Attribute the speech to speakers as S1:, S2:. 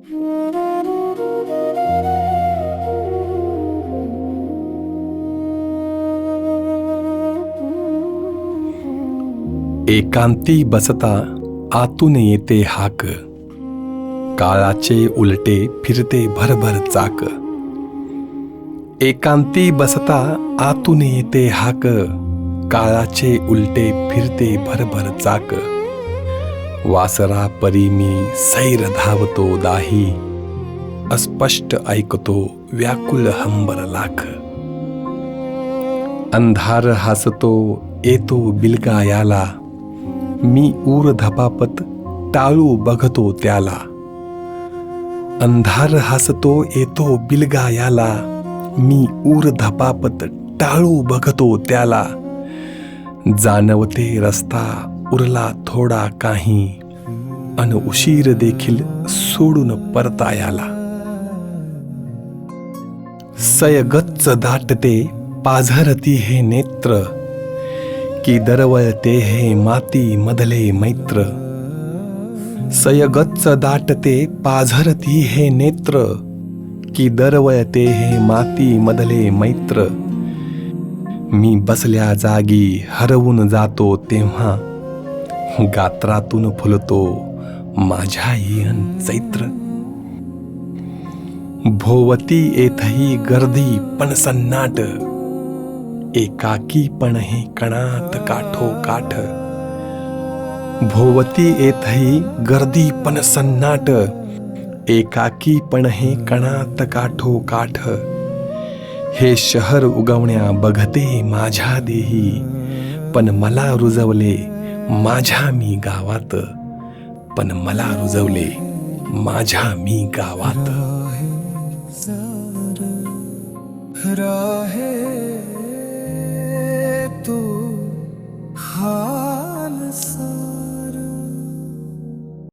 S1: एकांती बसता आतून येते हाक, काळाचे उलटे फिरते भरभर चाक. एकांती बसता आतून येते हाक, काळाचे उलटे फिरते भरभर चाक. वासरा परी मी सैर धावतो दाही, अस्पष्ट ऐकतो व्याकुल हंबर लाख. अंधार हसतो येतो बिलगायाला, मी ऊर धपापत टाळू बघतो त्याला. अंधार हसतो येतो बिलगायाला, मी ऊर धपापत टाळू बघतो त्याला. जाणवते रस्ता उरला थोडा काही, अन उशीर देखील सोडून परतायाला. सयगच्च दाटते पाझरती हे नेत्र, की दरवळते हे माती मधले मैत्र. सयगच्च दाटते पाझरती हे नेत्र, की दरवळते हे माती मधले मैत्र. मी बसल्या जागी हरवून जातो तेव्हा, गात्रातून फुलतो माझ्या येन चैत्र. भोवती येथही गर्दी पण सन्नाट, एकाकी पण हे कणात काठोकाठ. भोवती येथही गर्दी पण सन्नाट, एकाकी पण हे कणात काठोकाठ. हे शहर उगवण्या बघते माझ्या देही, पण मला रुजवले माझ्या मी गावात. पण मला रुजवले माझ्या मी गावात.
S2: राहे तू हाल सा